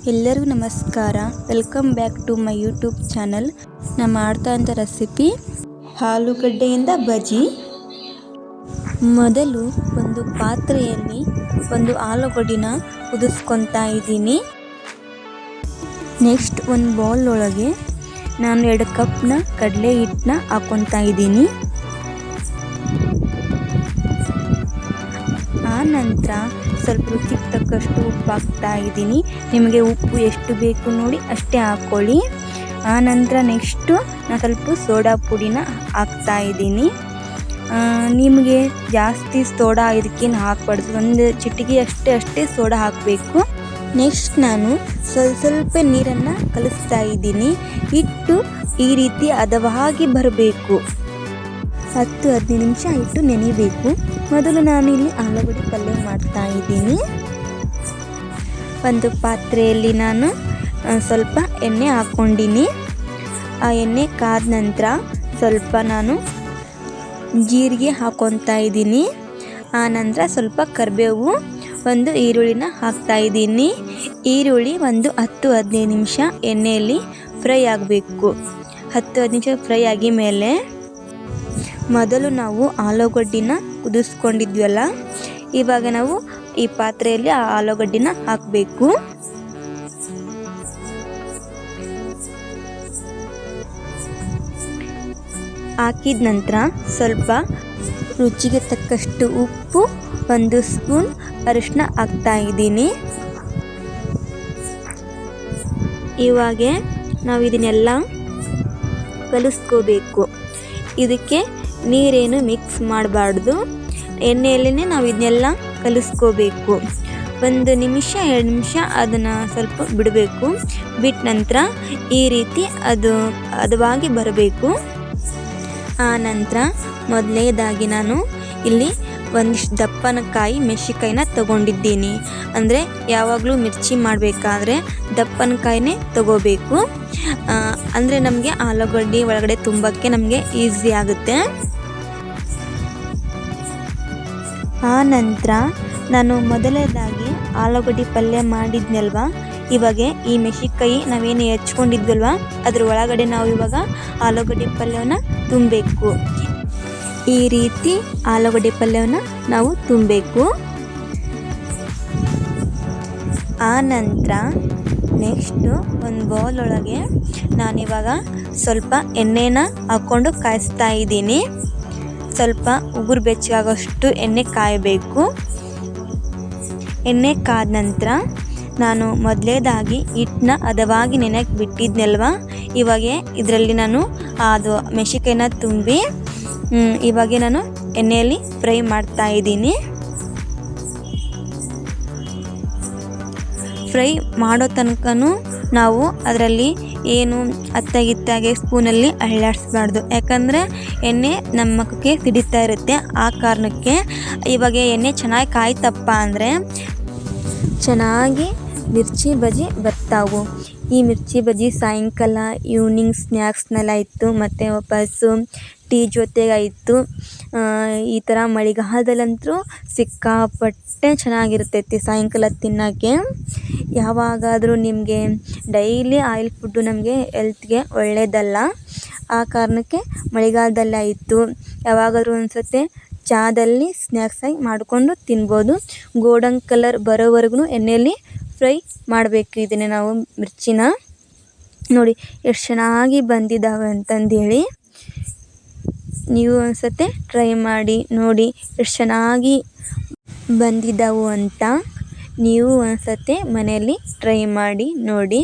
ಎಲ್ಲರಿಗೂ ನಮಸ್ಕಾರ. Welcome back to my YouTube channel. ನಾನು ಮಾಡ್ತಾ ಇದ್ದ ರೆಸಿಪಿ ಆಲೂಗಡ್ಡೆಯಿಂದ ಬಜ್ಜಿ. ಮೊದಲು ಒಂದು ಪಾತ್ರೆಯಲ್ಲಿ ಒಂದು ಆಲೂಗಡ್ಡಿನ ಕುದಿಸ್ಕೊತಾ ಇದ್ದೀನಿ. ನೆಕ್ಸ್ಟ್ ಒಂದು ಬೌಲ್ ಒಳಗೆ ನಾನು 2 ಕಪ್ನ ಕಡಲೆ ಹಿಟ್ಟನ್ನ ಹಾಕ್ಕೊತಾ ಇದ್ದೀನಿ. ಆ ನಂತರ ಸ್ವಲ್ಪ ರುಚಿಗೆ ತಕ್ಕಷ್ಟು ಉಪ್ಪು ಹಾಕ್ತಾ ಇದ್ದೀನಿ. ನಿಮಗೆ ಉಪ್ಪು ಎಷ್ಟು ಬೇಕು ನೋಡಿ ಅಷ್ಟೇ ಹಾಕ್ಕೊಳ್ಳಿ. ಆ ನಂತರ ನೆಕ್ಸ್ಟು ನಾನು ಸ್ವಲ್ಪ ಸೋಡಾ ಪುಡಿನ ಹಾಕ್ತಾ ಇದ್ದೀನಿ. ನಿಮಗೆ ಜಾಸ್ತಿ ಸೋಡಾ ಇದಕ್ಕೇನು ಹಾಕಬಾರ್ದು, ಒಂದು ಚಿಟಿಕೆ ಅಷ್ಟೇ ಸೋಡಾ ಹಾಕಬೇಕು. ನೆಕ್ಸ್ಟ್ ನಾನು ಸ್ವಲ್ಪ ನೀರನ್ನು ಕಲಿಸ್ತಾ ಇದ್ದೀನಿ. ಹಿಟ್ಟು ಈ ರೀತಿ ಹದವಾಗಿ ಬರಬೇಕು. 10-15 ನಿಮಿಷ ಹಿಟ್ಟು ನೆನೆಯಬೇಕು. ಮೊದಲು ನಾನು ಇಲ್ಲಿ ಆಲೂಗಡ್ಡೆ ಪಲ್ಯ ಮಾಡ್ತಾ ಇದ್ದೀನಿ. ಒಂದು ಪಾತ್ರೆಯಲ್ಲಿ ನಾನು ಸ್ವಲ್ಪ ಎಣ್ಣೆ ಹಾಕ್ಕೊಂಡಿನಿ. ಆ ಎಣ್ಣೆ ಕಾದ ನಂತರ ಸ್ವಲ್ಪ ನಾನು ಜೀರಿಗೆ ಹಾಕ್ಕೊತಾ ಇದ್ದೀನಿ. ಆ ನಂತರ ಸ್ವಲ್ಪ ಕರಿಬೇವು, ಒಂದು ಈರುಳ್ಳಿನ ಹಾಕ್ತಾ ಇದ್ದೀನಿ. ಈರುಳ್ಳಿ ಒಂದು 10-15 ನಿಮಿಷ ಎಣ್ಣೆಯಲ್ಲಿ ಫ್ರೈ ಆಗಬೇಕು. 10-15 ನಿಮಿಷ ಫ್ರೈ ಆಗಿ ಮೇಲೆ ಮೊದಲು ನಾವು ಆಲೂಗಡ್ಡಿನ ಕುದಿಸ್ಕೊಂಡಿದ್ವಲ್ಲ, ಇವಾಗ ನಾವು ಈ ಪಾತ್ರೆಯಲ್ಲಿ ಆ ಆಲೂಗಡ್ಡಿನ ಹಾಕಬೇಕು. ಹಾಕಿದ ನಂತರ ಸ್ವಲ್ಪ ರುಚಿಗೆ ತಕ್ಕಷ್ಟು ಉಪ್ಪು, 1 ಸ್ಪೂನ್ ಅರಿಶಿನ ಹಾಕ್ತಾ ಇದ್ದೀನಿ. ಇವಾಗ ನಾವು ಇದನ್ನೆಲ್ಲ ಕಲಿಸ್ಕೋಬೇಕು. ಇದಕ್ಕೆ ನೀರೇನು ಮಿಕ್ಸ್ ಮಾಡಬಾರ್ದು. ಎಣ್ಣೆಯಲ್ಲೇ ನಾವು ಇದನ್ನೆಲ್ಲ ಕಲಿಸ್ಕೋಬೇಕು. 1 ನಿಮಿಷ 2 ನಿಮಿಷ ಅದನ್ನು ಸ್ವಲ್ಪ ಬಿಡಬೇಕು. ಬಿಟ್ಟ ನಂತರ ಈ ರೀತಿ ಅದು ಹದವಾಗಿ ಬರಬೇಕು. ಆ ನಂತರ ಮೊದಲನೇದಾಗಿ ನಾನು ಇಲ್ಲಿ ಒಂದಿಷ್ಟು ದಪ್ಪನಕಾಯಿ ಮೆಣಸಿನ್ಕಾಯಿನ ತೊಗೊಂಡಿದ್ದೀನಿ. ಅಂದರೆ ಯಾವಾಗಲೂ ಮಿರ್ಚಿ ಮಾಡಬೇಕಾದ್ರೆ ದಪ್ಪನಕಾಯಿನೇ ತೊಗೋಬೇಕು. ಅಂದರೆ ನಮಗೆ ಆಲೂಗಡ್ಡೆ ಒಳಗಡೆ ತುಂಬಕ್ಕೆ ನಮಗೆ ಈಸಿ ಆಗುತ್ತೆ. ಆ ನಂತರ ನಾನು ಮೊದಲನೇದಾಗಿ ಆಲೂಗಡ್ಡೆ ಪಲ್ಯ ಮಾಡಿದ್ನಲ್ವ, ಇವಾಗ ಈ ಮೆಣಸಿನ್ಕಾಯಿ ನಾವೇನು ಹೆಚ್ಕೊಂಡಿದ್ವಲ್ವ ಅದ್ರ ಒಳಗಡೆ ನಾವು ಇವಾಗ ಆಲೂಗಡ್ಡೆ ಪಲ್ಯವನ್ನು ತುಂಬಬೇಕು. ಈ ರೀತಿ ಆಲೂಗಡ್ಡೆ ಪಲ್ಯವನ್ನು ನಾವು ತುಂಬಬೇಕು. ಆ ನಂತರ ನೆಕ್ಸ್ಟು ಒಂದು ಬೌಲ್ ಒಳಗೆ ನಾನಿವಾಗ ಸ್ವಲ್ಪ ಎಣ್ಣೆನ ಹಾಕ್ಕೊಂಡು ಕಾಯಿಸ್ತಾ ಇದ್ದೀನಿ. ಸ್ವಲ್ಪ ಉಗುರು ಬೆಚ್ಚಗಾಗೋಷ್ಟು ಎಣ್ಣೆ ಕಾಯಬೇಕು. ಎಣ್ಣೆ ಕಾದ ನಂತರ ನಾನು ಮೊದಲೇದಾಗಿ ಹಿಟ್ಟನ್ನ ಹದವಾಗಿ ನೆನೆಯಕ್ಕೆ ಬಿಟ್ಟಿದ್ನಲ್ವ, ಇವಾಗ ಇದರಲ್ಲಿ ನಾನು ಅದು ಮೆಣಸಿನ್ಕಾಯಿನ ತುಂಬಿ ಇವಾಗ ನಾನು ಎಣ್ಣೆಯಲ್ಲಿ ಫ್ರೈ ಮಾಡ್ತಾ ಇದ್ದೀನಿ. ಫ್ರೈ ಮಾಡೋ ತನಕನೂ ನಾವು ಅದರಲ್ಲಿ ಏನು ಅತ್ತಾಗಿತ್ತಾಗೆ ಸ್ಪೂನಲ್ಲಿ ಅಳ್ಳಾಡಿಸ್ಬಾರ್ದು. ಯಾಕಂದರೆ ಎಣ್ಣೆ ನಮ್ಮ ಮುಖಕ್ಕೆ ಸಿಡಿತಾ ಇರುತ್ತೆ. ಆ ಕಾರಣಕ್ಕೆ ಇವಾಗ ಎಣ್ಣೆ ಚೆನ್ನಾಗಿ ಕಾಯ್ತಪ್ಪ ಅಂದರೆ ಚೆನ್ನಾಗಿ ಮಿರ್ಚಿ ಬಜ್ಜಿ ಬರ್ತಾವು. ಈ ಮಿರ್ಚಿ ಬಜ್ಜಿ ಸಾಯಂಕಾಲ ಈವ್ನಿಂಗ್ ಸ್ನ್ಯಾಕ್ಸ್ನೆಲ್ಲ ಇತ್ತು, ಮತ್ತು ವಾಪಸ್ಸು ಟೀ ಜೊತೆಗಾಯಿತು. ಈ ಥರ ಮಳೆಗಾಲದಲ್ಲಂತೂ ಸಿಕ್ಕಾಪಟ್ಟೆ ಚೆನ್ನಾಗಿರ್ತೈತಿ ಸಾಯಂಕಾಲ ತಿನ್ನೋಕ್ಕೆ. ಯಾವಾಗಾದರೂ ನಿಮಗೆ ಡೈಲಿ ಆಯಿಲ್ ಫುಡ್ಡು ನಮಗೆ ಹೆಲ್ತ್ಗೆ ಒಳ್ಳೆಯದಲ್ಲ. ಆ ಕಾರಣಕ್ಕೆ ಮಳೆಗಾಲದಲ್ಲಾಯಿತು ಯಾವಾಗಾದರೂ ಅನಿಸುತ್ತೆ ಚಹಾದಲ್ಲಿ ಸ್ನ್ಯಾಕ್ಸಾಗಿ ಮಾಡಿಕೊಂಡು ತಿನ್ಬೋದು. ಗೋಲ್ಡನ್ ಕಲರ್ ಬರೋವರೆಗೂ ಎಣ್ಣೆಯಲ್ಲಿ ಫ್ರೈ ಮಾಡಬೇಕು. ಇದನ್ನು ನಾವು ಮಿರ್ಚಿನ ನೋಡಿ ಎಷ್ಟು ಚೆನ್ನಾಗಿ ಬಂದಿದ್ದಾವೆ ಅಂತಂದೇಳಿ ನೀವು ಒಂದ್ಸತಿ ಟ್ರೈ ಮಾಡಿ ನೋಡಿ ಎಷ್ಟು ಚೆನ್ನಾಗಿ ಬಂದಿದ್ದಾವು ಅಂತ. ನೀವು ಒಂದ್ಸತಿ ಮನೆಯಲ್ಲಿ ಟ್ರೈ ಮಾಡಿ ನೋಡಿ.